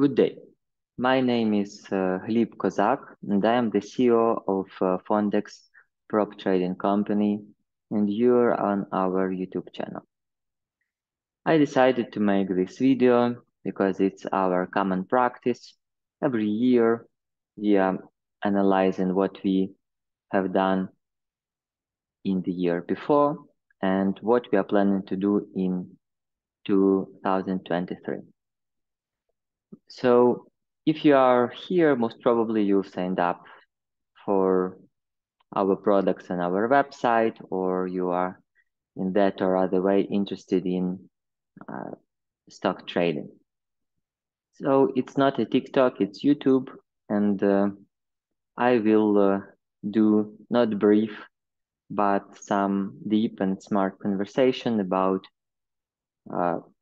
Good day. My name is Gleb Kozak, and I am the CEO of Fondexx prop trading company, and you're on our YouTube channel. I decided to make this video because it's our common practice. Every year, we are analyzing what we have done in the year before and what we are planning to do in 2023. So if you are here, most probably you've signed up for our products on our website, or you are in that or other way interested in stock trading. So it's not a TikTok, it's YouTube, and I will do not brief, but some deep and smart conversation about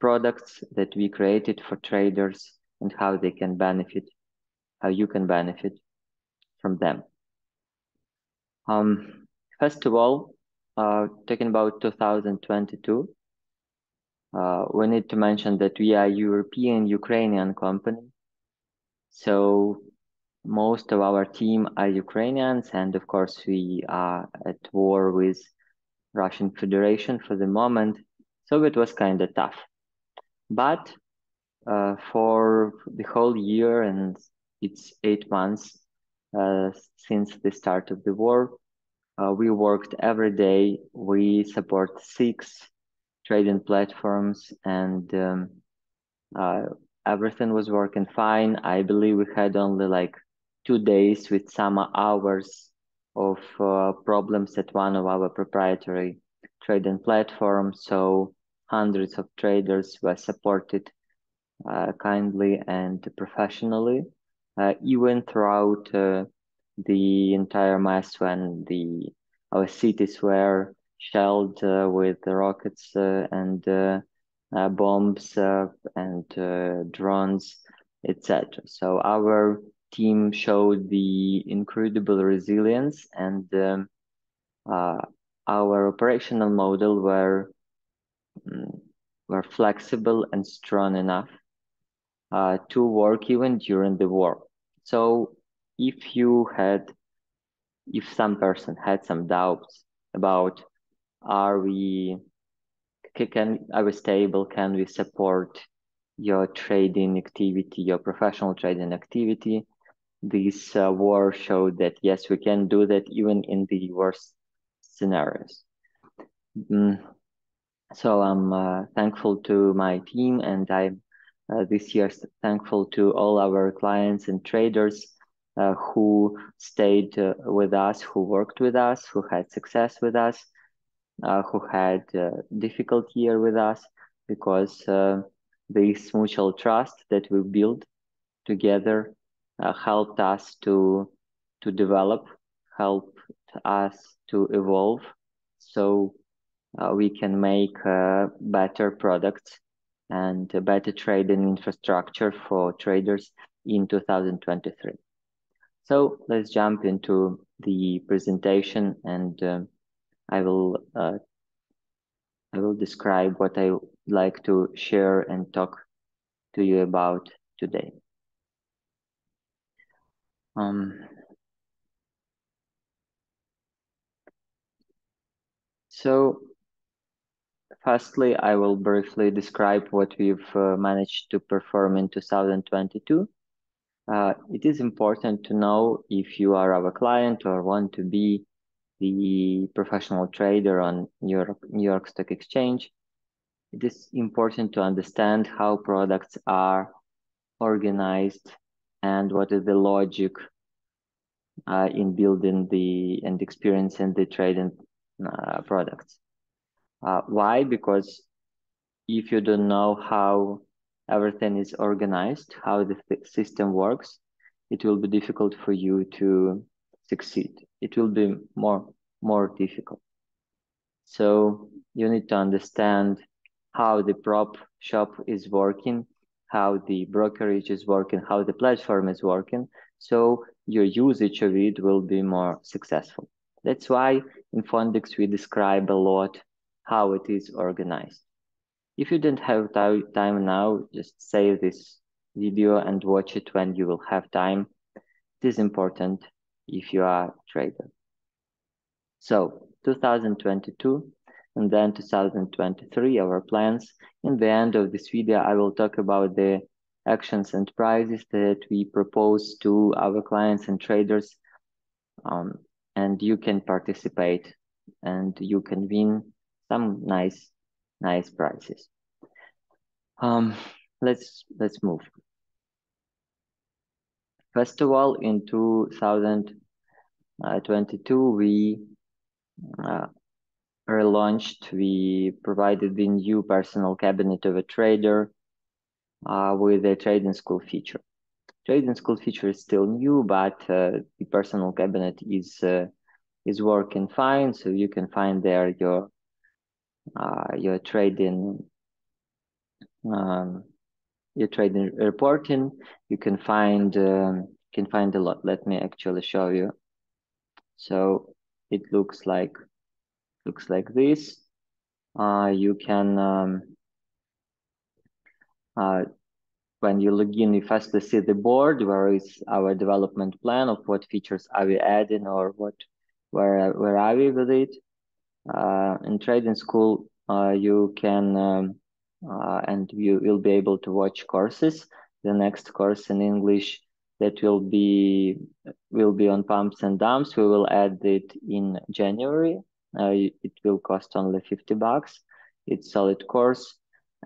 products that we created for traders and how they can benefit, how you can benefit from them. First of all, talking about 2022, we need to mention that we are a European Ukrainian company. So most of our team are Ukrainians, and of course we are at war with Russian Federation for the moment. So it was kind of tough. But for the whole year, and it's 8 months since the start of the war, we worked every day. We support 6 trading platforms, and everything was working fine. I believe we had only like 2 days with some hours of problems at one of our proprietary trading platforms. So hundreds of traders were supported kindly and professionally, even throughout the entire mess when our cities were shelled with rockets and bombs and drones, etc. So our team showed the incredible resilience, and our operational model were flexible and strong enough to work even during the war. So if some person had some doubts about are we stable, can we support your trading activity, your professional trading activity, this war showed that yes, we can do that even in the worst scenarios. So I'm thankful to my team, and I'm this year thankful to all our clients and traders who stayed with us, who worked with us, who had success with us, who had a difficult year with us, because this mutual trust that we built together helped us to develop, helped us to evolve, so we can make better products and a better trading infrastructure for traders in 2023. So let's jump into the presentation, and I will describe what I would like to share and talk to you about today. So firstly, I will briefly describe what we've managed to perform in 2022. It is important to know, if you are our client or want to be the professional trader on New York Stock Exchange, it is important to understand how products are organized and what is the logic in building and experiencing the trading products. Why? Because if you don't know how everything is organized, how the system works, it will be difficult for you to succeed. It will be more difficult. So you need to understand how the prop shop is working, how the brokerage is working, how the platform is working, so your usage of it will be more successful. That's why in Fondexx we describe a lot how it is organized. If you don't have time now, just save this video and watch it when you will have time. It is important if you are a trader. So 2022 and then 2023, our plans. In the end of this video, I will talk about the actions and prizes that we propose to our clients and traders, and you can participate and you can win some nice prizes. Let's move. First of all, in 2022, we relaunched, we provided the new personal cabinet of a trader with a trading school feature. Trading school feature is still new, but the personal cabinet is working fine. So you can find there your trading reporting. You can find a lot. Let me actually show you. So it looks like this. You can when you log in, you first see the board where is our development plan of what features are we adding or where are we with it. In trading school, you can and you will be able to watch courses. The next course in English that will be on pumps and dumps. We will add it in January. It will cost only $50. It's solid course.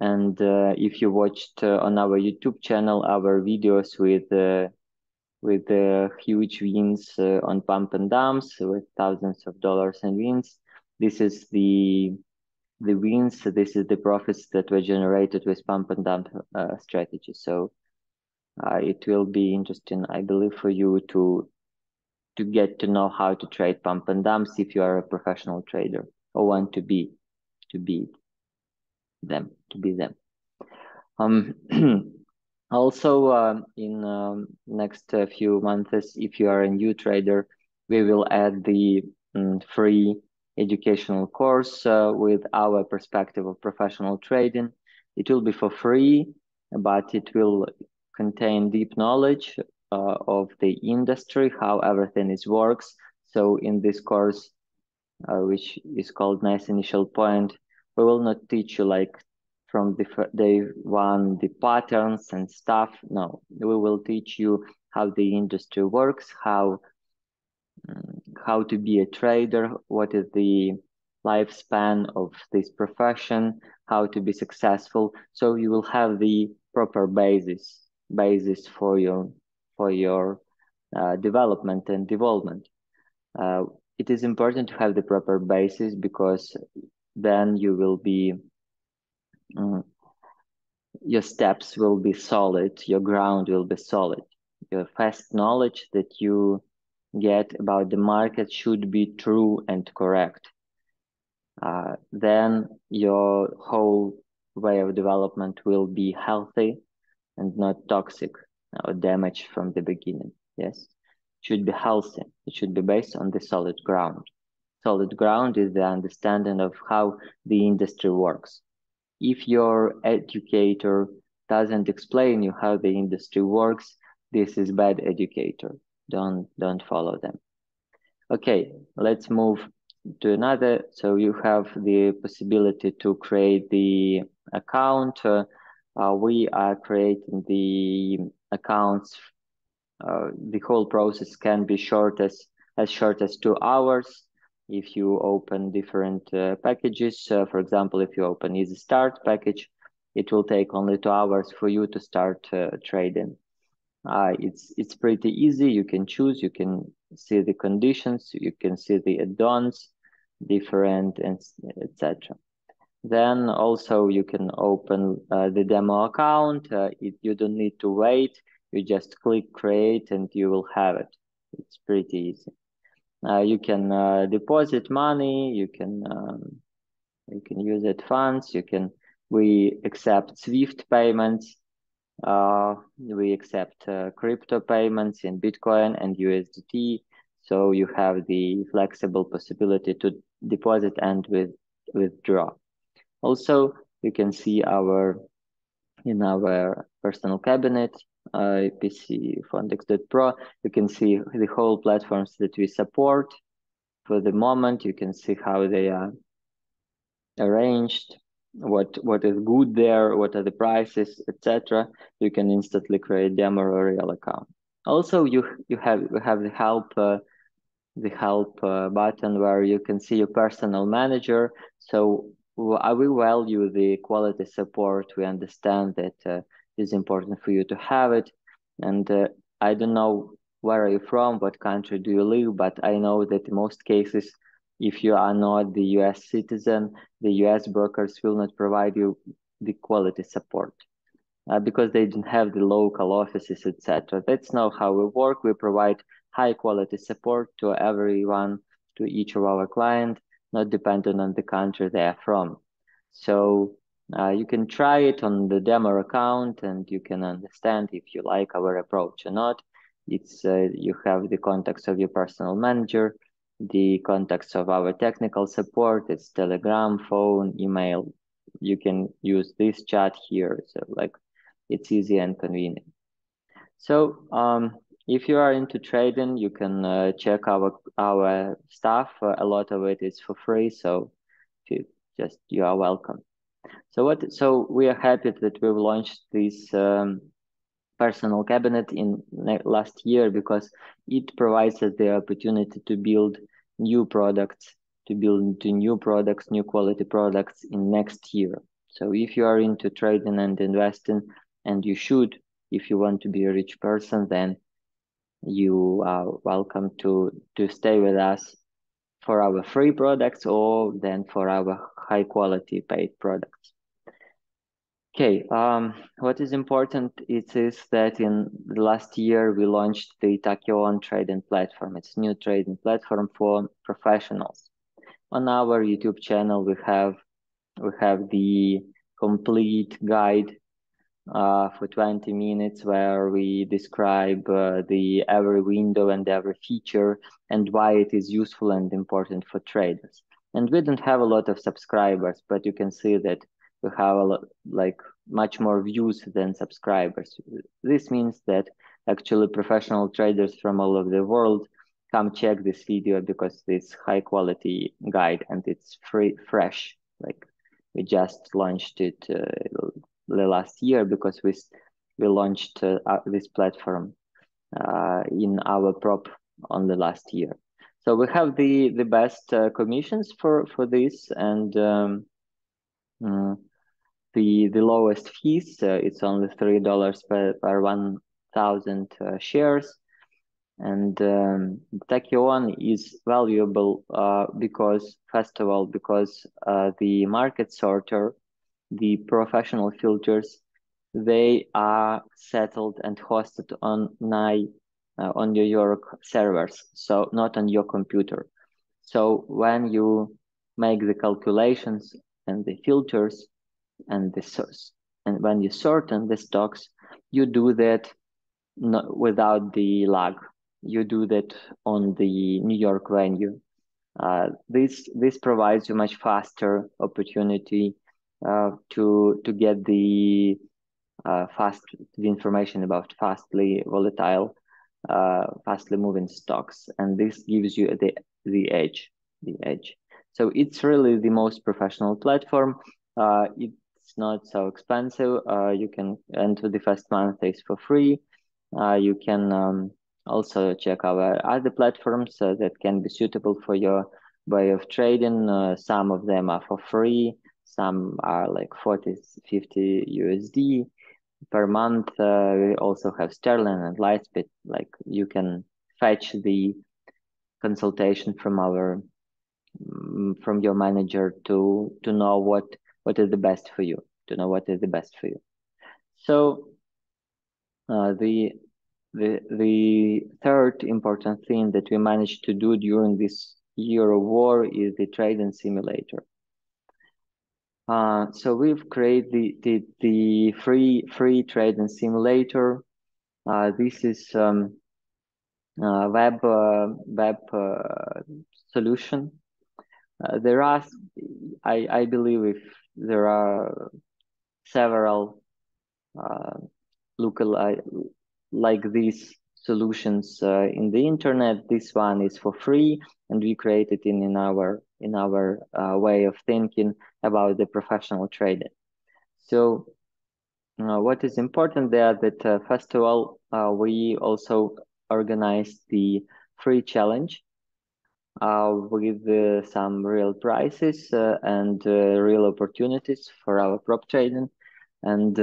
And if you watched on our YouTube channel our videos with huge wins on pump and dumps with thousands of dollars in wins, this is the wins. This is the profits that were generated with pump and dump strategy. So it will be interesting, I believe, for you to get to know how to trade pump and dumps if you are a professional trader or want to be them. Also, in next few months, if you are a new trader, we will add the free educational course with our perspective of professional trading. It will be for free, but it will contain deep knowledge of the industry, how everything works. So in this course, which is called Nice Initial Point, we will not teach you like from the day one the patterns and stuff. No, we will teach you how the industry works, how to be a trader, what is the lifespan of this profession, how to be successful. So you will have the proper basis for your development and development. It is important to have the proper basis because then you will be your steps will be solid, your ground will be solid. Your first knowledge that you get about the market should be true and correct. Then your whole way of development will be healthy and not toxic or damaged from the beginning. Yes, it should be healthy. It should be based on the solid ground. Solid ground is the understanding of how the industry works. If your educator doesn't explain you how the industry works, this is bad educator. Don't follow them. Okay, let's move to another. So you have the possibility to create the account. We are creating the accounts. The whole process can be short as short as 2 hours. If you open different packages, for example, if you open Easy Start package, it will take only 2 hours for you to start trading. It's pretty easy. You can choose, you can see the conditions, you can see the add-ons, different, and etc. Then also you can open the demo account. You don't need to wait. You just click create and you will have it. It's pretty easy. You can deposit money. You can use it funds. We accept Swift payments. We accept crypto payments in Bitcoin and USDT. So you have the flexible possibility to deposit and withdraw. Also, you can see our in our personal cabinet, PC Fondexx.pro. You can see the whole platforms that we support. For the moment, you can see how they are arranged, what is good there, what are the prices, etc. You can instantly create demo or real account. Also, you have the help button where you can see your personal manager. So we value the quality support. We understand that it's important for you to have it. And I don't know where are you from, what country do you live, but I know that in most cases, if you are not the US citizen, the US brokers will not provide you the quality support. Because they don't have the local offices, etc. That's not how we work. We provide high quality support to everyone, to each of our clients, not dependent on the country they are from. So you can try it on the demo account and you can understand if you like our approach or not. It's you have the contacts of your personal manager, the contacts of our technical support. It's Telegram, phone, email. You can use this chat here. So like it's easy and convenient. So if you are into trading, you can check our stuff. A lot of it is for free, so you are welcome. So we are happy that we've launched this personal cabinet in last year because it provides us the opportunity to build new products, new quality products in next year. So if you are into trading and investing, and you should, if you want to be a rich person, then you are welcome to stay with us for our free products or then for our high quality paid products. Okay, what is important is that in the last year we launched the Takeo trading platform. It's a new trading platform for professionals. On our YouTube channel, we have the complete guide for 20 minutes where we describe the every window and every feature and why it is useful and important for traders. And we don't have a lot of subscribers, but you can see that we have a lot, like much more views than subscribers. This means that actually professional traders from all over the world come check this video because it's high quality guide and it's fresh. Like we just launched it the last year because we launched this platform in our prop on the last year. So we have the best commissions for this and the lowest fees. It's only $3 per 1,000 shares. And Takeo is valuable because, first of all, because the market sorter, the professional filters, they are settled and hosted on New York servers, so not on your computer. So when you make the calculations and the filters and the source, and when you sort in the stocks, you do that without the lag. You do that on the New York venue. This provides you much faster opportunity to get the information about fastly volatile, fastly moving stocks, and this gives you the edge. So it's really the most professional platform. It's not so expensive. You can enter the first month is for free. You can also check our other platforms that can be suitable for your way of trading. Some of them are for free. Some are like 40, 50 USD per month. We also have Sterling and Lightspeed. Like you can fetch the consultation from your manager to know what is the best for you. So the third important thing that we managed to do during this year of war is the trading simulator. So we've created the free trading simulator. This is web solution. There are, I believe, if there are several look like these solutions in the internet. This one is for free, and we created it in our way of thinking about the professional trading. So what is important there that first of all, we also organized the free challenge with some real prices and real opportunities for our prop trading. And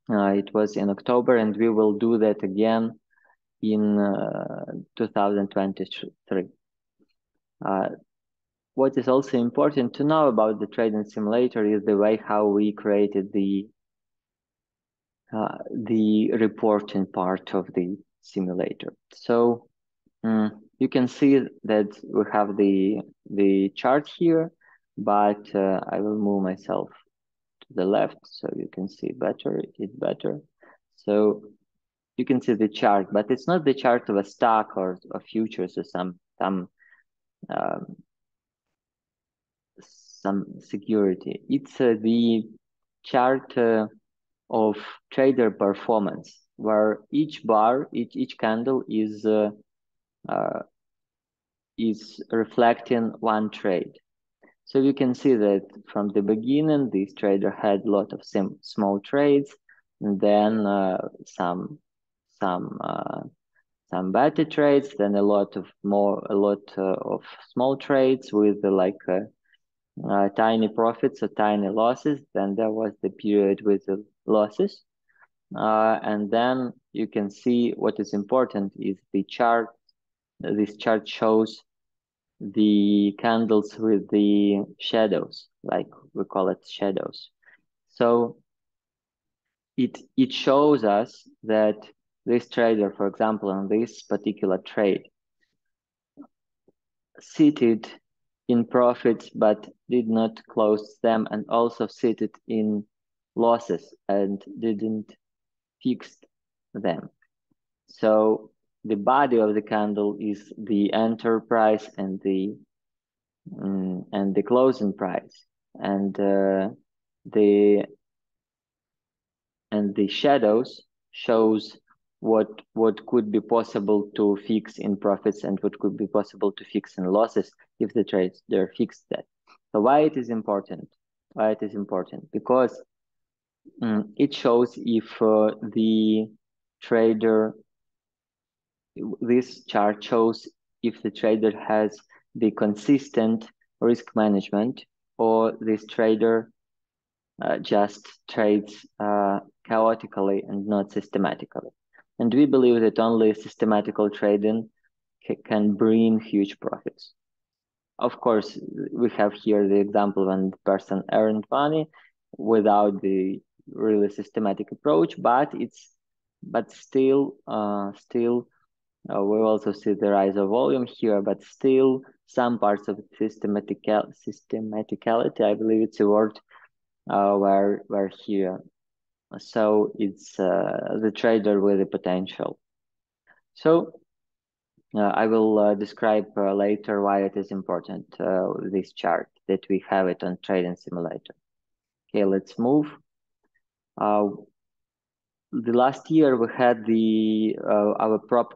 it was in October, and we will do that again in 2023. What is also important to know about the trading simulator is the way how we created the reporting part of the simulator. So you can see that we have the chart here, but I will move myself to the left so you can see better. It's better. So you can see the chart, but it's not the chart of a stock or futures or some security. It's the chart of trader performance, where each bar, each candle is reflecting one trade. So you can see that from the beginning, this trader had a lot of small trades, and then some better trades, then a lot of small trades with tiny profits or tiny losses. Then there was the period with the losses, and then you can see what is important is the chart. This chart shows the candles with the shadows, like we call it shadows. So it shows us that this trader, for example, on this particular trade, seated in profits but did not close them, and also seated in losses and didn't fix them. So the body of the candle is the enter price and the closing price, and the shadows shows what could be possible to fix in profits and what could be possible to fix in losses if the trades they're fixed that. So why it is important? Why it is important? Because it shows if the trader, this chart shows if the trader has the consistent risk management, or this trader just trades chaotically and not systematically. And we believe that only systematical trading can bring huge profits. Of course, we have here the example when the person earned money without the really systematic approach, but still we also see the rise of volume here, but still some parts of systematicality, I believe it's a word, were here. So it's the trader with the potential. So I will describe later why it is important, this chart, that we have it on Trading Simulator. Okay, let's move. The last year we had our prop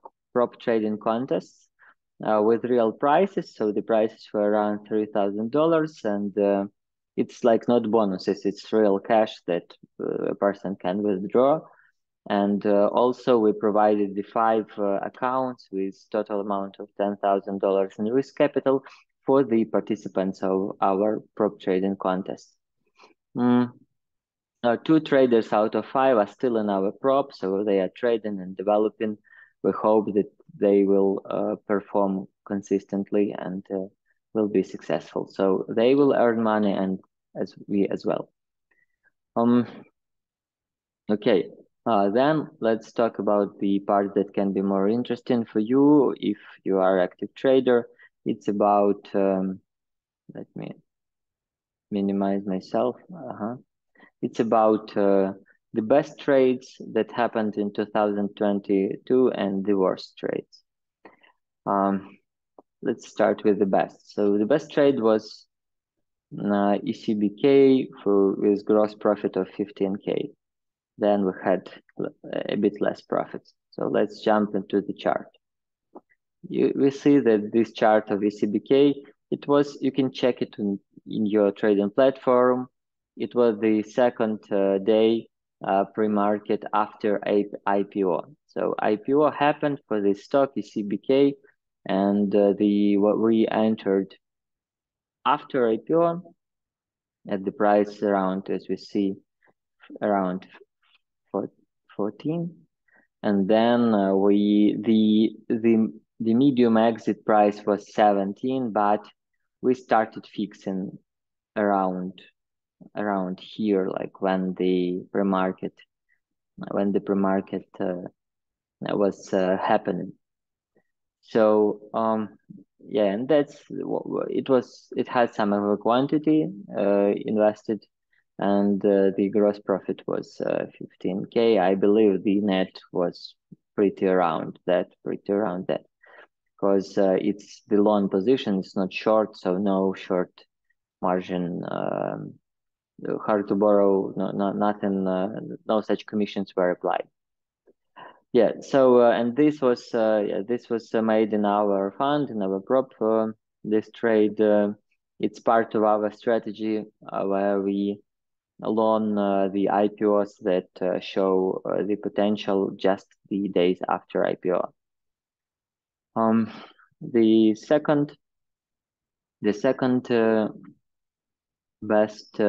trading contests with real prices. So the prices were around $3,000, and it's like not bonuses, it's real cash that a person can withdraw. And also we provided the 5 accounts with total amount of $10,000 in risk capital for the participants of our prop trading contest. 2 traders out of 5 are still in our prop, so they are trading and developing. We hope that they will perform consistently and will be successful. So they will earn money, and we as well. Okay, then let's talk about the part that can be more interesting for you if you are active trader. It's about, let me minimize myself. It's about the best trades that happened in 2022 and the worst trades. Let's start with the best. So the best trade was ECBK with gross profit of 15K. then we had a bit less profits. So let's jump into the chart. We see that this chart of ECBK, you can check it in your trading platform. It was the second day pre-market after IPO. So IPO happened for the stock ECBK, and what we entered after IPO at the price around, as we see, around 14, and then the medium exit price was 17, but we started fixing around here, like when the pre-market was happening. So yeah, and it had some of a quantity invested, and the gross profit was 15K. I believe the net was pretty around that, because it's the long position, it's not short, so no short margin, hard to borrow, nothing, no such commissions were applied. Yeah, so and this was made in our fund, in our prop. This trade, it's part of our strategy where we loan the IPOs that show the potential just the days after IPO. The second best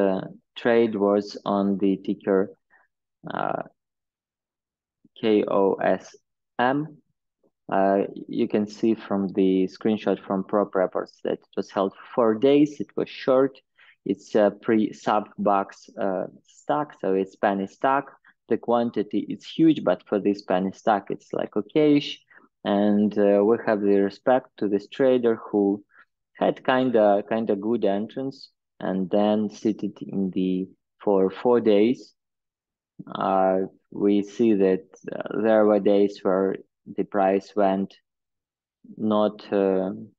trade was on the ticker KOSM. You can see from the screenshot from prop reports that it was held for 4 days. It was short. It's a pre-sub-box stock, so it's penny stock. The quantity is huge, but for this penny stock, it's like okayish. And we have the respect to this trader who had kind of good entrance, and then seated for 4 days. We see that there were days where the price went not in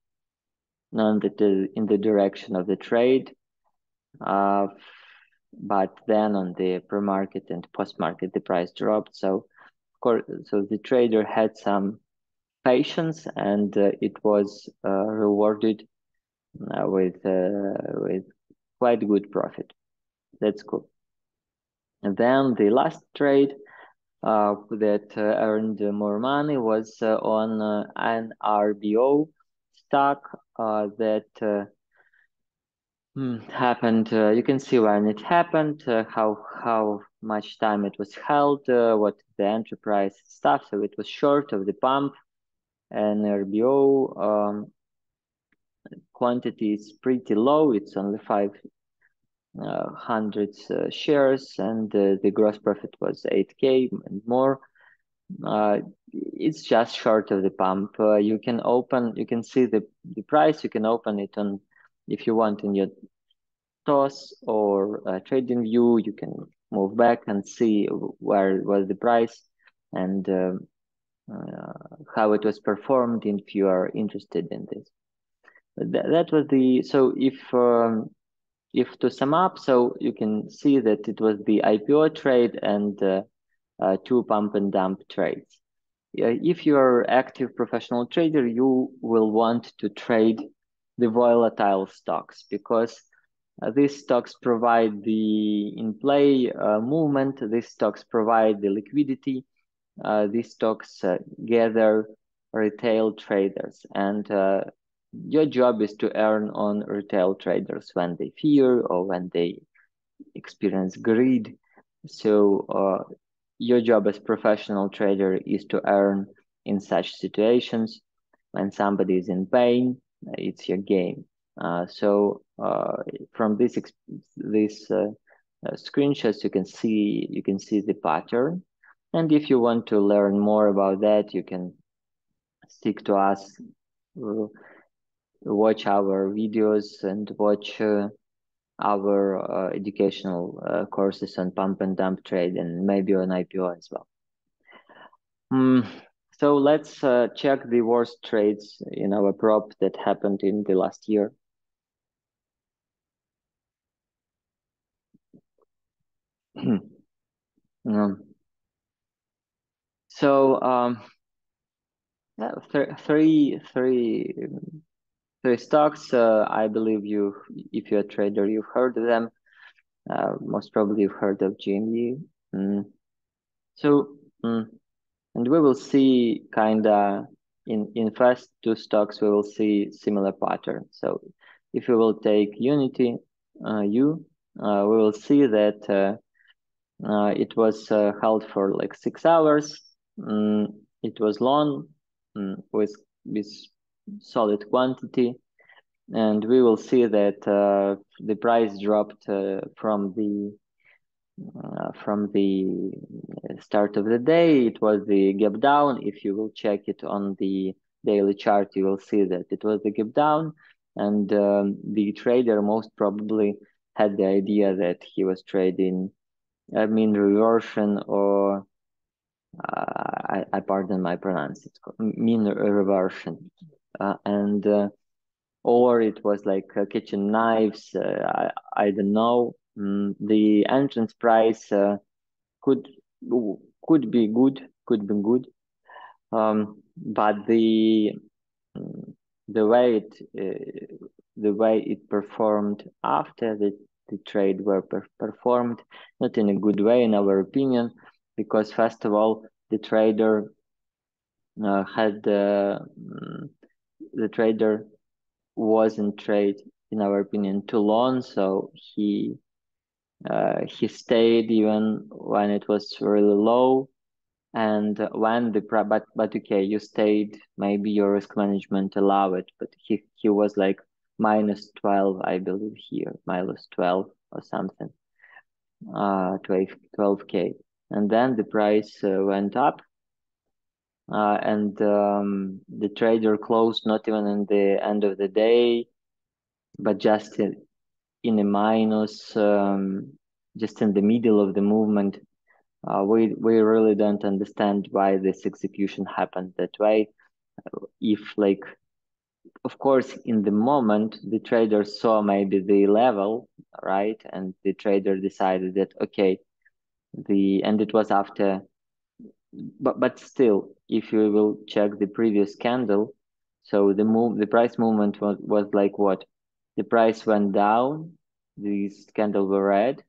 the direction of the trade, but then on the pre-market and post-market the price dropped. So of course, so the trader had some patience, and it was rewarded with quite good profit. That's cool. And then the last trade that earned more money was on an RBO stock that happened. You can see when it happened, how much time it was held, what the enterprise stuff. So it was short of the pump, and RBO quantity is pretty low. It's only 500 shares, and the gross profit was 8K and more. It's just short of the pump. You can see the price. You can open it on, if you want, in your TOS or trading view. You can move back and see where was the price and how it was performed if you are interested in this. That was so if to sum up, so you can see that it was the IPO trade and 2 pump and dump trades. If you are active professional trader, you will want to trade the volatile stocks, because these stocks provide the in-play movement. These stocks provide the liquidity. These stocks gather retail traders, and your job is to earn on retail traders when they fear or when they experience greed. So your job as professional trader is to earn in such situations. When somebody is in pain, it's your game. So from these screenshots, you can see the pattern. And if you want to learn more about that, you can stick to us, watch our videos, and watch our educational courses on pump and dump trade, and maybe on IPO as well. So let's check the worst trades in our prop that happened in the last year. Um, so yeah, three stocks. I believe if you're a trader, you've heard of them. Most probably you've heard of GME. Mm. So, mm, and we will see kinda in first two stocks, we will see similar pattern. So, if we will take Unity, we will see that it was held for like 6 hours. It was long, with solid quantity, and we will see that the price dropped from the start of the day. It was the gap down. If you will check it on the daily chart, you will see that it was the gap down, and the trader most probably had the idea that he was trading a mean reversion, or I pardon my pronounce, it's called mean reversion, and or it was like kitchen knives. I don't know. The entrance price could could be good, but mm, the way it performed after the trade were performed not in a good way in our opinion, because first of all had the trader was in trade, in our opinion, too long, so he stayed even when it was really low. And when but okay, you stayed, maybe your risk management allow it, but he was like minus 12, I believe, here minus 12 or something, 12K, and then the price went up, and the trader closed not even in the end of the day, but just in a minus, just in the middle of the movement. We really don't understand why this execution happened that way. If like, of course, in the moment the trader saw maybe the level, right, and the trader decided that okay, and it was after, but still, if you will check the previous candle, so the price movement was like what? The price went down, these candles were red,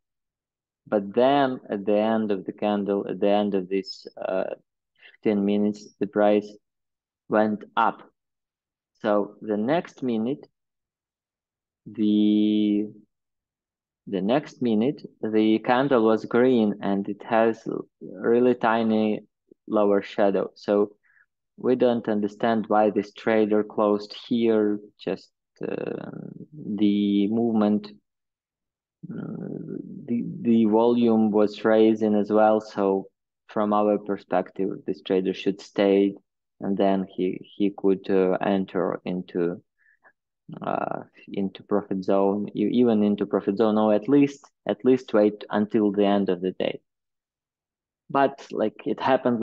but then at the end of the candle, at the end of this 15 minutes, the price went up. So the next minute, the the candle was green and it has really tiny lower shadow. So we don't understand why this trader closed here. Just the movement, the volume was raising as well. So from our perspective, this trader should stay, and then he could enter into profit zone, even into profit zone, or at least wait until the end of the day. But like it happened,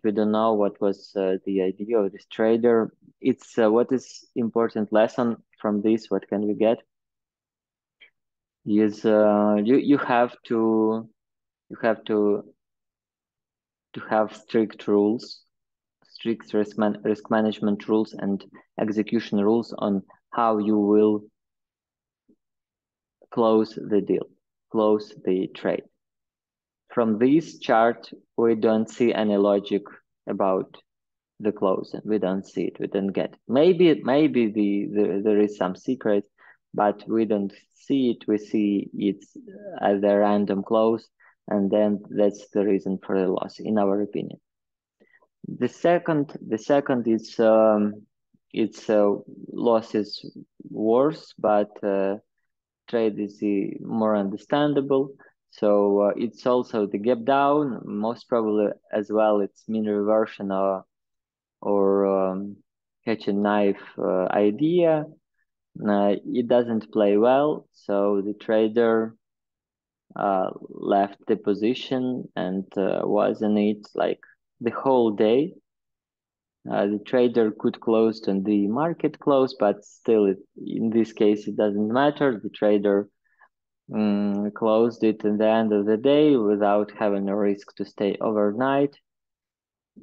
we don't know what was the idea of this trader. It's what is important lesson from this, what can we get, is you have to have strict rules, strict risk management rules and execution rules on how you will close the deal, close the trade. From this chart, we don't see any logic about the closing. We don't see it. We don't get it. Maybe there is some secret, but we don't see it. We see it as a random close, and then that's the reason for the loss, in our opinion. The second is its loss is worse, but trade is more understandable. So it's also the gap down, most probably as well. It's mean reversion or catch a knife idea. It doesn't play well, so the trader left the position and was in it like the whole day. The trader could close on the market close, but still, in this case, it doesn't matter. The trader closed it at the end of the day without having a risk to stay overnight.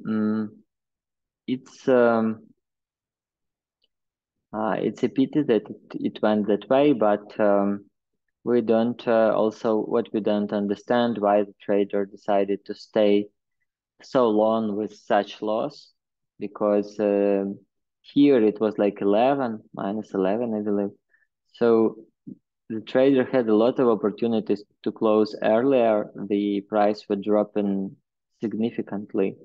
Mm, it's it's a pity that it went that way, but we don't also what we don't understand why the trader decided to stay so long with such loss, because here it was like 11 minus 11, I believe. So the trader had a lot of opportunities to close earlier. The price would drop in significantly,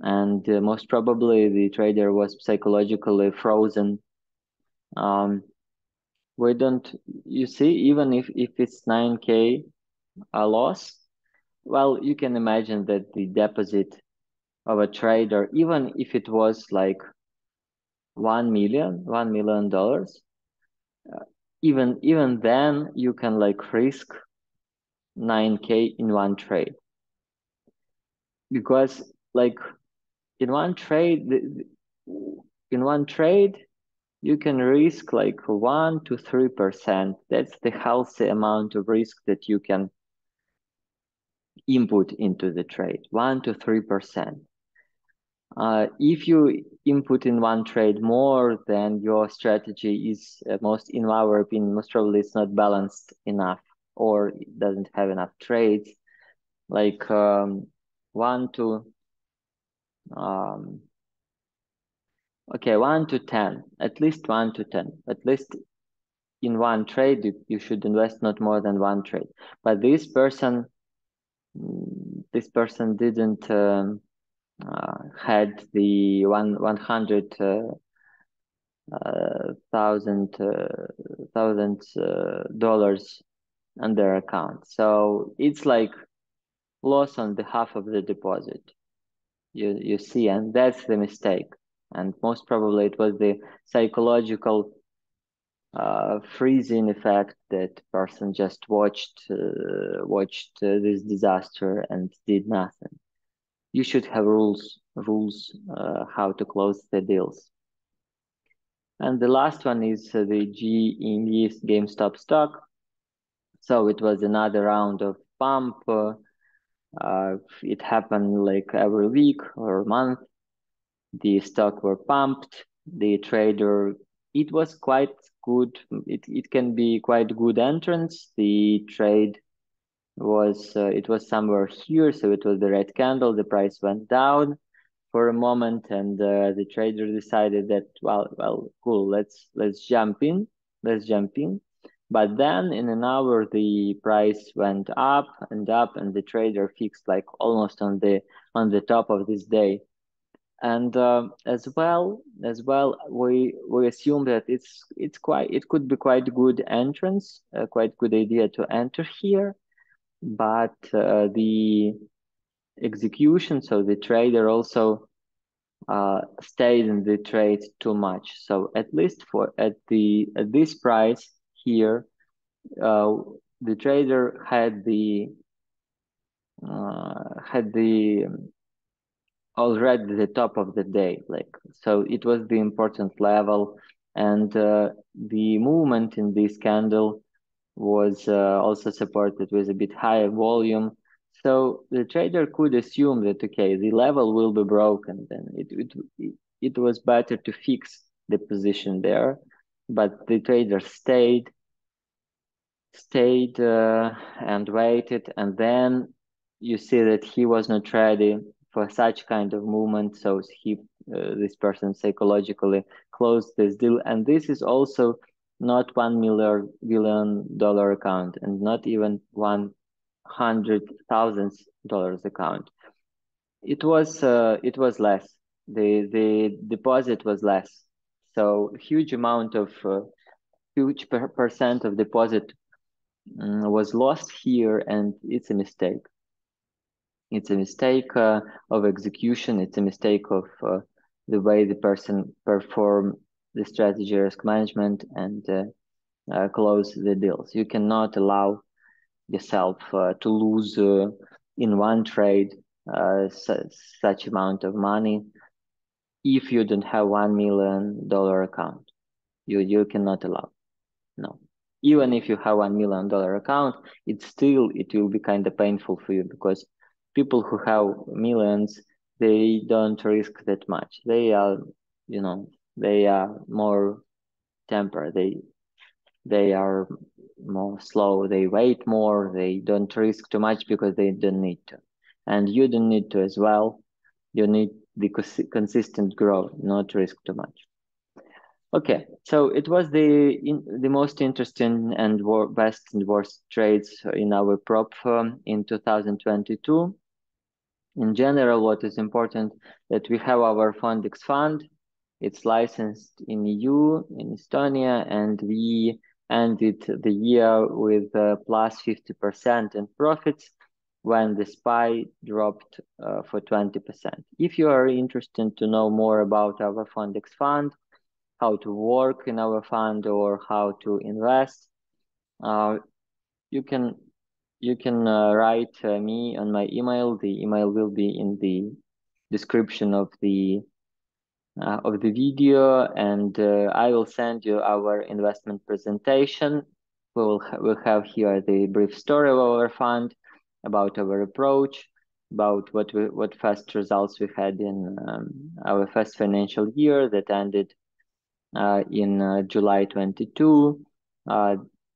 and most probably the trader was psychologically frozen. Um, we don't, you see, even if it's 9K a loss, well, you can imagine that the deposit of a trader, even if it was like 1 million dollars, even then you can like risk 9K in one trade, because like in one trade in one trade you can risk like 1 to 3%. That's the healthy amount of risk that you can input into the trade, 1 to 3%. If you input in one trade more, then your strategy is in our opinion, most probably it's not balanced enough, or it doesn't have enough trades. Like one to um, okay, 1 to 10, at least 1 to 10, at least in one trade you should invest not more than one trade. But this person didn't had the 100 thousand dollars on their account. So it's like loss on the half of the deposit. You see, and that's the mistake. And most probably it was the psychological freezing effect that person just watched this disaster and did nothing. You should have rules how to close the deals. And the last one is the GE GameStop stock. So it was another round of pump. It happened like every week or month. The stock were pumped. The trader, it was quite good. It can be quite good entrance. The trade was it was somewhere here, so it was the red candle. The price went down for a moment, and the trader decided that cool, let's jump in, let's jump in. But then in an hour the price went up and up, and the trader fixed like almost on the top of this day. And as well we assume that it could be quite good entrance, a quite good idea to enter here, but the execution, so the trader also stayed in the trade too much. So at least for at this price here, uh, the trader had the already the top of the day, like, so it was the important level, and the movement in this candle was also supported with a bit higher volume. So the trader could assume that, okay, the level will be broken, then it was better to fix the position there. But the trader stayed and waited, and then you see that he was not ready for such kind of movement. So this person psychologically closed this deal, and this is also not $1 million account, and not even $100,000 account. It was less. The deposit was less. So huge percent of deposit was lost here, and it's a mistake. It's a mistake of execution. It's a mistake of the way the person perform the strategy risk management and close the deals. You cannot allow yourself to lose in one trade such amount of money if you don't have $1 million account. You cannot allow. No. even if you have $1 million account, it will be kind of painful for you, because people who have millions, they don't risk that much. They are more temper. They are more slow. They wait more. They don't risk too much because they don't need to, and you don't need to as well. You need the consistent growth, not risk too much. Okay, so it was the most interesting and best and worst trades in our prop firm in 2022. In general, what is important that we have our Fondexx fund. It's licensed in EU, in Estonia, and we ended the year with plus 50% in profits when the SPY dropped for 20%. If you are interested to know more about our Fondexx fund, how to work in our fund, or how to invest, you can write me on my email. The email will be in the description of the video, and I will send you our investment presentation. We'll have here the brief story of our fund, about our approach, about what first results we had in our first financial year that ended in July 22.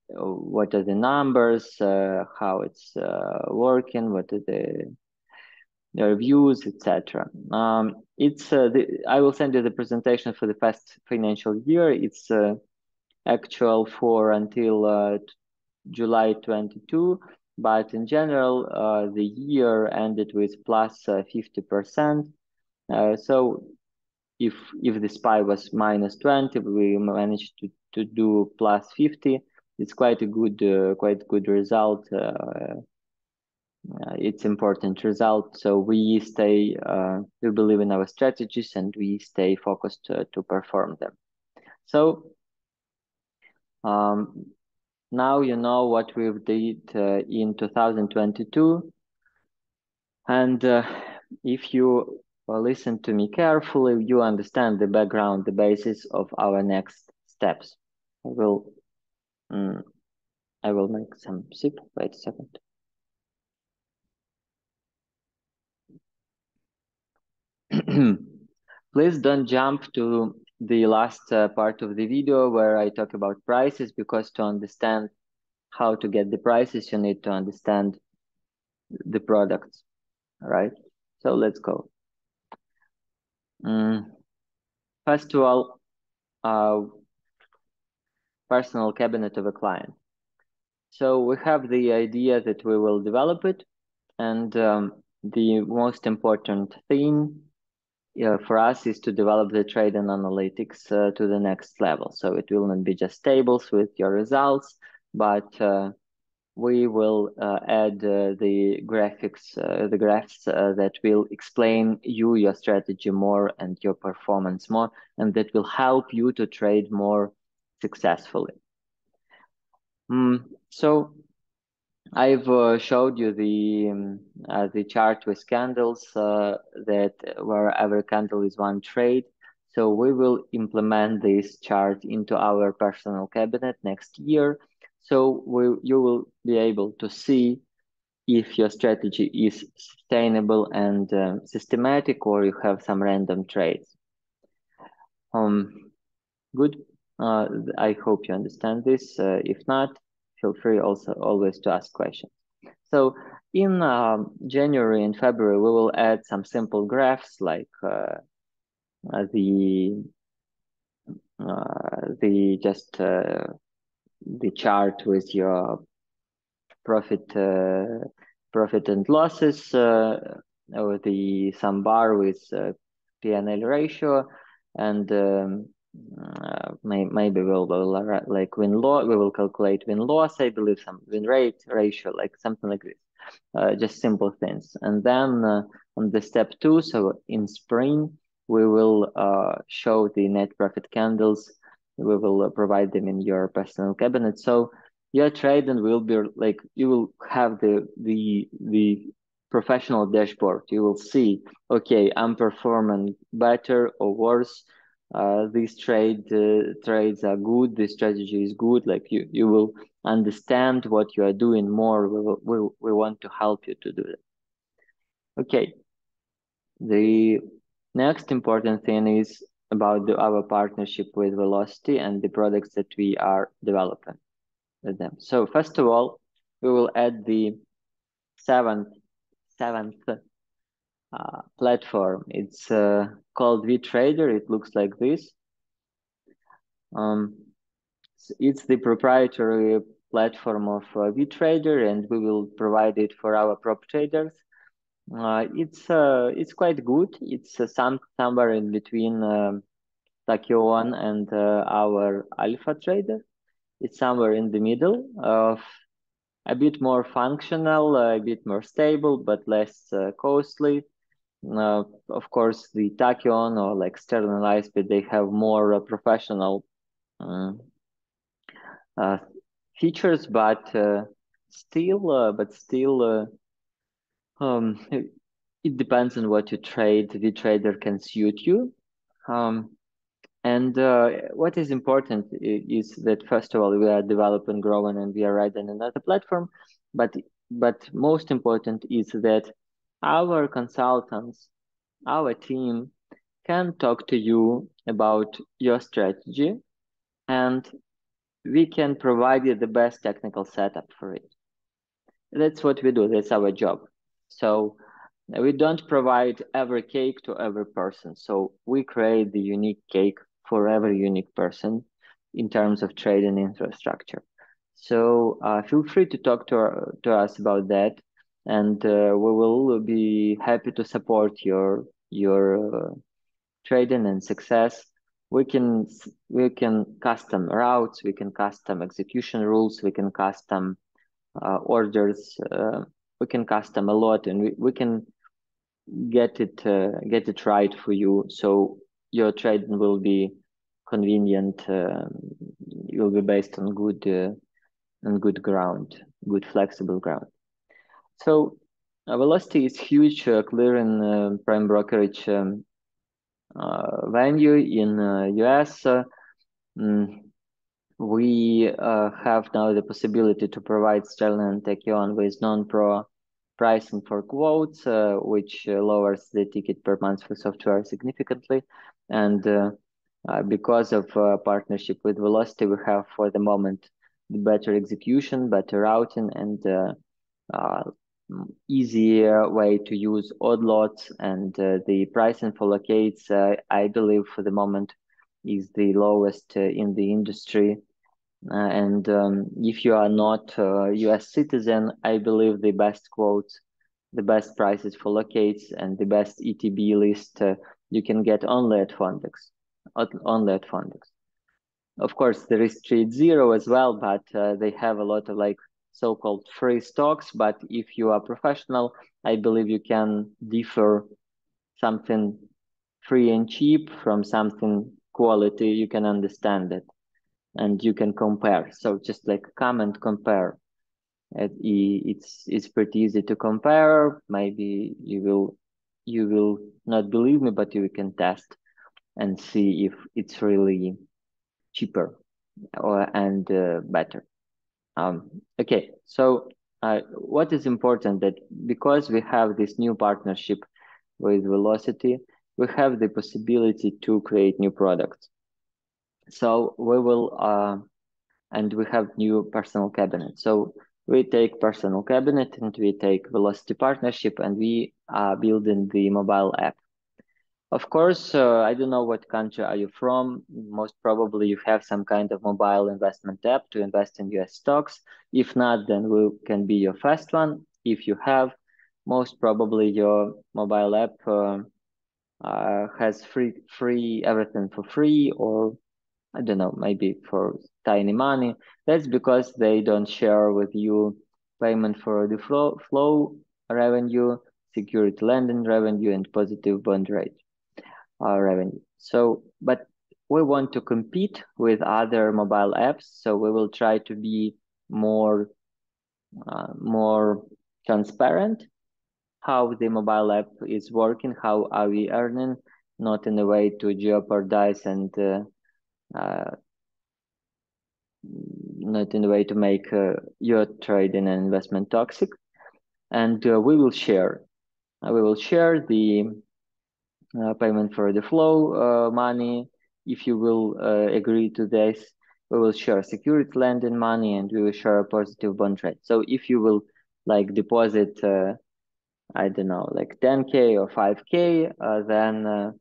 What are the numbers, how it's working, what are the reviews, etc. I will send you the presentation for the past financial year. It's actual for until July 22, but in general, the year ended with plus 50%. So if the SPY was minus 20, we managed to do plus 50. It's quite a good result. It's important result. So we believe in our strategies, and we stay focused to perform them. So now you know what we did in 2022, and if you listen to me carefully, you understand the background, the basis of our next steps. I will make some sip. Wait a second. Please don't jump to the last part of the video where I talk about prices, because to understand how to get the prices, you need to understand the products, right? So let's go. First of all, personal cabinet of a client. So we have the idea that we will develop it, and the most important thing for us is to develop the trade and analytics to the next level. So it will not be just tables with your results, but we will add the graphs that will explain your strategy more and your performance more, and that will help you to trade more successfully. So I've showed you the chart with candles that where every candle is one trade. So we will implement this chart into our personal cabinet next year. So you will be able to see if your strategy is sustainable and systematic, or you have some random trades. Good. I hope you understand this. If not, feel free always to ask questions. So in January and February, we will add some simple graphs like the chart with your profit and losses, or some bar with P&L ratio, and maybe we'll like we will calculate win-loss, I believe, some win rate ratio, like something like this. Just simple things. And then on the step 2, so in spring, we will show the net profit candles. We will provide them in your personal cabinet. So your trading will be like, you will have the professional dashboard. You will see, okay, I'm performing better or worse these trades are good, the strategy is good, like you will understand what you are doing more. We want to help you to do that. Okay, the next important thing is about our partnership with Velocity and the products that we are developing with them. So first of all, we will add the seventh platform. It's called vTrader. It looks like this. It's the proprietary platform of vTrader, and we will provide it for our prop traders. It's quite good. It's somewhere in between Tachyon and our Alpha Trader. It's somewhere in the middle of a bit more functional, a bit more stable, but less costly. Of course, the Tachyon or like Sterling Lightspeed, they have more professional features, but still, it depends on what you trade. The trader can suit you. And what is important is that first of all, we are developing, growing, and we are riding another platform. But most important is that our consultants, our team, can talk to you about your strategy, and we can provide you the best technical setup for it. That's what we do. That's our job. So we don't provide every cake to every person. So we create the unique cake for every unique person in terms of trading infrastructure. So feel free to talk to us about that, and we will be happy to support your trading and success. We can custom routes, we can custom execution rules, we can custom orders, we can custom a lot, and we can get it right for you, so your trading will be convenient. It will be based on good ground, good flexible ground. So Velocity is huge clearing prime brokerage venue in US. We have now the possibility to provide Sterling and Tachyon with non-pro pricing for quotes, which lowers the ticket per month for software significantly. And because of partnership with Velocity, we have for the moment the better execution, better routing, and easier way to use odd lots. And the pricing for locates, I believe for the moment, is the lowest in the industry. And if you are not a US citizen, I believe the best quotes, the best prices for locates, and the best ETB list you can get only at Fondexx. Only at Fondexx. Of course, there is Trade Zero as well, but they have a lot of like so-called free stocks. But if you are professional, I believe you can differ something free and cheap from something quality. You can understand it, and you can compare. So just like come and compare. It's pretty easy to compare. Maybe you will not believe me, but you can test and see if it's really cheaper and better. Okay, so what is important that because we have this new partnership with Velocity, we have the possibility to create new products. So we will, and we have new personal cabinet. So we take personal cabinet and we take Velocity partnership, and we are building the mobile app. Of course, I don't know what country are you from. Most probably you have some kind of mobile investment app to invest in US stocks. If not, then we can be your first one. If you have, most probably your mobile app has free everything for free, or I don't know, maybe for tiny money. That's because they don't share with you payment for the flow revenue, security lending revenue, and positive bond rate revenue. So, but we want to compete with other mobile apps, so we will try to be more transparent how the mobile app is working, how are we earning, not in a way to jeopardize and not in a way to make your trading and investment toxic. And we will share the payment for the flow money. If you will agree to this, we will share security lending money, and we will share a positive bond rate. So if you will like deposit, I don't know, like 10K or 5K, then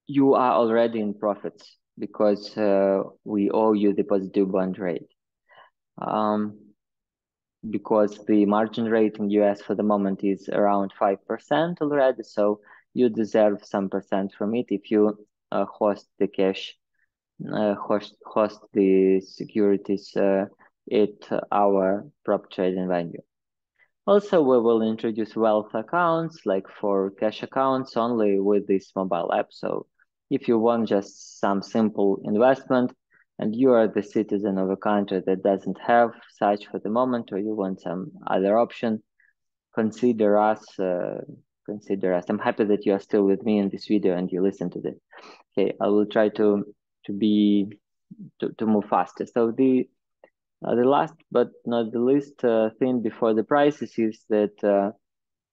you are already in profits because we owe you the positive bond rate. Because the margin rate in US for the moment is around 5% already, so you deserve some percent from it if you host the cash, host the securities at our prop trading venue. Also, we will introduce wealth accounts, like for cash accounts only with this mobile app. So if you want just some simple investment and you are the citizen of a country that doesn't have such for the moment, or you want some other option, consider us. I'm happy that you are still with me in this video and you listen to this. Okay, I will try to move faster. So the last but not the least thing before the prices is that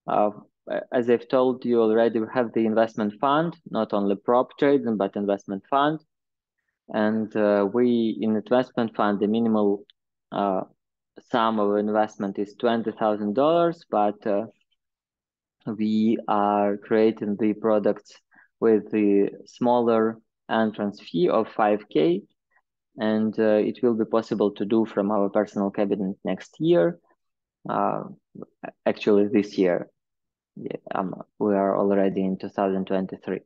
uh, as I've told you already, we have the investment fund, not only prop trading, but investment fund. And we, in investment fund, the minimal sum of investment is $20,000, but we are creating the products with the smaller entrance fee of 5K. And it will be possible to do from our personal cabinet next year. Actually, this year. Yeah, we are already in 2023.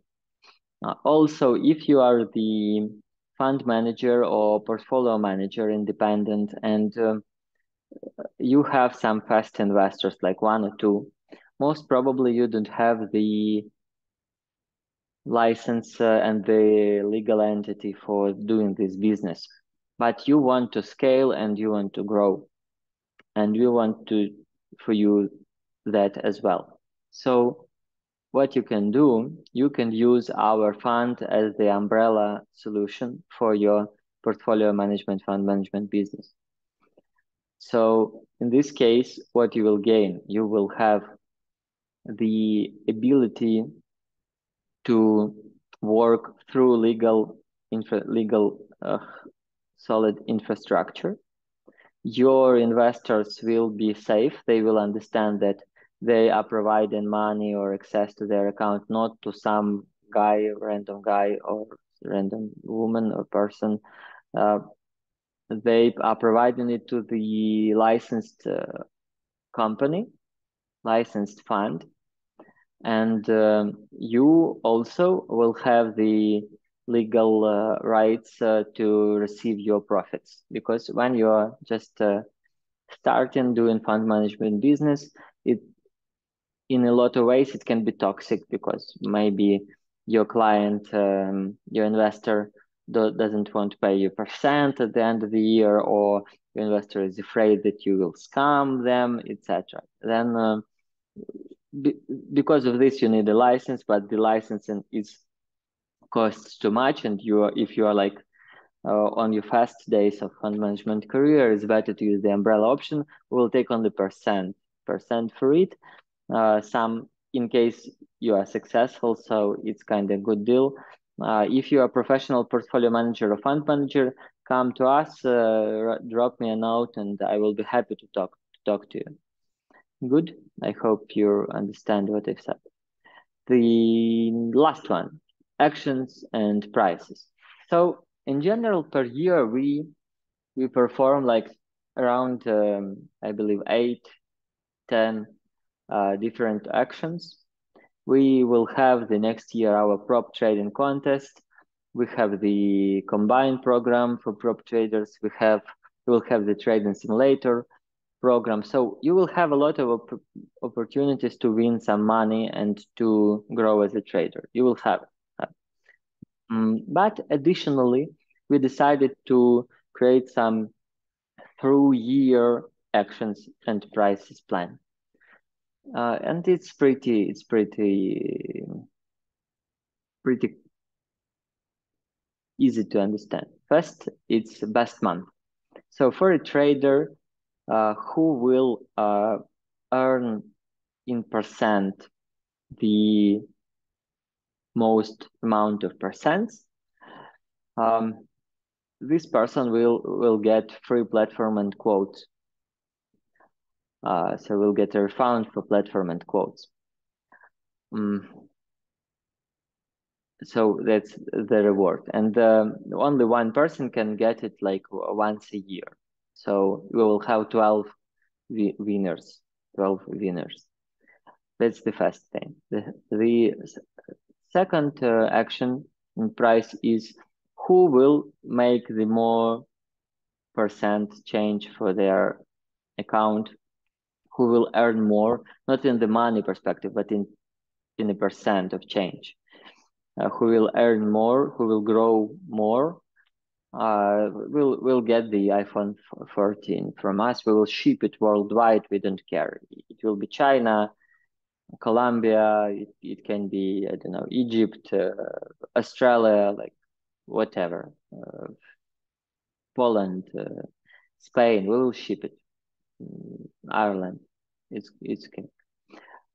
Also, if you are the fund manager or portfolio manager independent and you have some fast investors like one or two, most probably you don't have the license and the legal entity for doing this business, but you want to scale and you want to grow, and we want to for you that as well. So what you can do, you can use our fund as the umbrella solution for your portfolio management, fund management business. So in this case, what you will gain, you will have the ability to work through legal solid infrastructure. Your investors will be safe. They will understand that they are providing money or access to their account, not to some random guy or random woman or person. They are providing it to the licensed company, licensed fund. And you also will have the legal rights to receive your profits, because when you are just starting doing fund management business, it in a lot of ways it can be toxic, because maybe your client, your investor doesn't want to pay you percent at the end of the year, or your investor is afraid that you will scam them, etc. Then because of this you need a license, but the licensing is costs too much, and if you are like on your fast days of fund management career, it's better to use the umbrella option. We'll take only percent for it, some in case you are successful, so it's kind of a good deal. If you are a professional portfolio manager or fund manager, come to us, drop me a note, and I will be happy to talk to you. Good. I hope you understand what I've said. The last one, actions and prices. So in general, per year, we perform like around, I believe, 8-10 different actions. We will have the next year our prop trading contest. We have the combined program for prop traders. We will have the trading simulator program. So you will have a lot of opportunities to win some money and to grow as a trader. You will have it. But additionally, we decided to create some through year actions and prices plan. and it's pretty easy to understand. First, it's best month. So for a trader who will earn in percent the most amount of percents, this person will get free platform and quotes. So we'll get a refund for platform and quotes. So that's the reward, and only one person can get it like once a year. So we will have 12 winners. 12 winners. That's the first thing. The second action in price is who will make the more percent change for their account, who will earn more, not in the money perspective, but in a percent of change. Who will earn more, who will grow more, will get the iPhone 14 from us. We will ship it worldwide. We don't care. It will be China, Colombia. It can be, I don't know, Egypt, Australia, like whatever, Poland, Spain. We will ship it. Ireland. It's okay.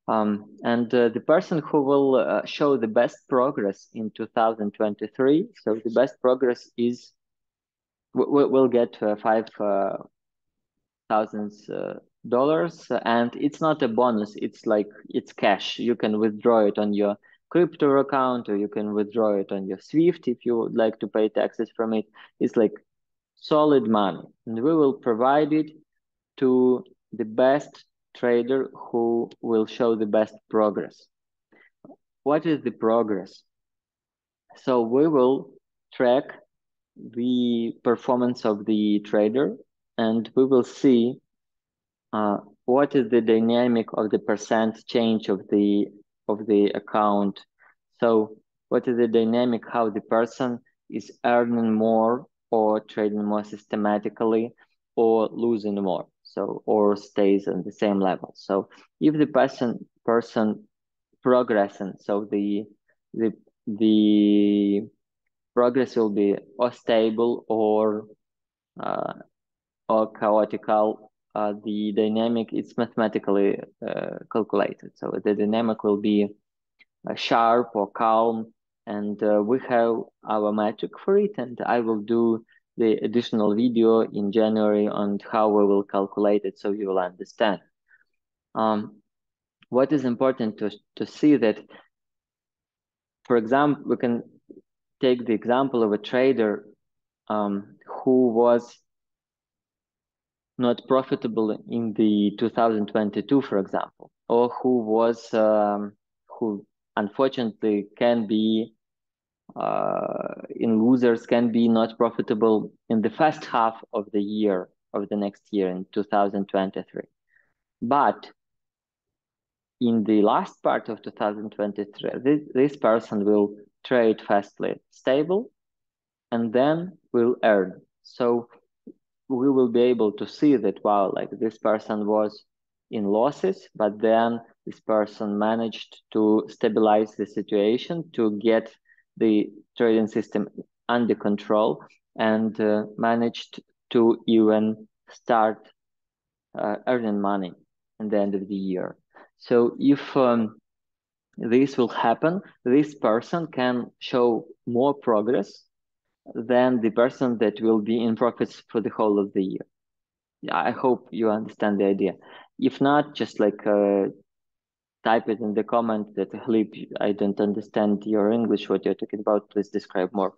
And the person who will show the best progress in 2023. So the best progress is we'll get $5,000, and it's not a bonus. It's like it's cash. You can withdraw it on your crypto account, or you can withdraw it on your Swift if you would like to pay taxes from it. It's like solid money, and we will provide it to the best trader who will show the best progress. What is the progress? So we will track the performance of the trader, and we will see what is the dynamic of the percent change of the account. So what is the dynamic, how the person is earning more or trading more systematically or losing more, so or stays on the same level. So if the person progressing, so the progress will be or stable or chaotical. The dynamic it's mathematically calculated, so the dynamic will be sharp or calm, and we have our metric for it, and I will do the additional video in January on how we will calculate it, so you will understand. What is important to see that, for example, we can take the example of a trader who was not profitable in the 2022, for example, or who was who unfortunately can be in losers, can be not profitable in the first half of the year of the next year in 2023, but in the last part of 2023 this person will trade fastly stable and then will earn. So we will be able to see that, wow, like this person was in losses, but then this person managed to stabilize the situation, to get the trading system under control, and managed to even start earning money at the end of the year. So if this will happen, this person can show more progress than the person that will be in profits for the whole of the year. I hope you understand the idea. If not, just like type it in the comment that I don't understand your English, what you're talking about. Please describe more.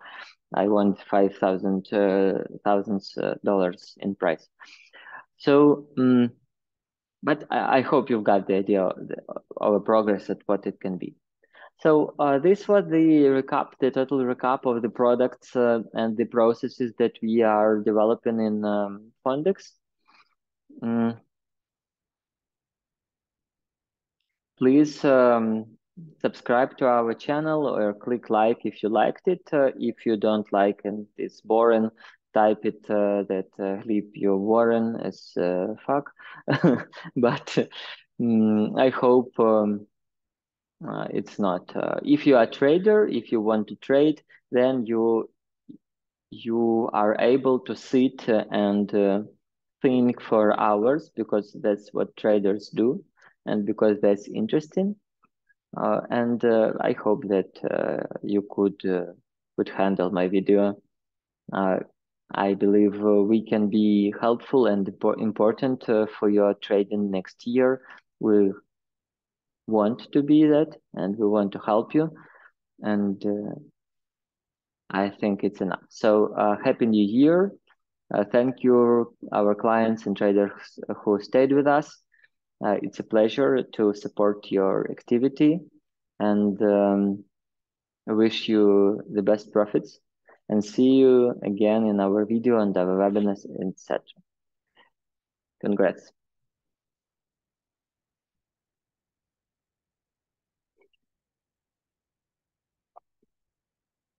I want $5,000 in price. So, but I hope you've got the idea of our progress at what it can be. So this was the total recap of the products and the processes that we are developing in Fondexx. Please subscribe to our channel or click like if you liked it. If you don't like and it's boring, type it that Gleb, you're boring as fuck. But I hope it's not. If you are a trader, if you want to trade, then you are able to sit and think for hours because that's what traders do, and because that's interesting. And I hope that you could handle my video. Uh, I believe we can be helpful and important for your trading next year. We want to be that, and we want to help you. And I think it's enough. So happy New Year. Thank you, our clients and traders who stayed with us. It's a pleasure to support your activity, and I wish you the best profits. And see you again in our video and our webinars, etc. Congrats.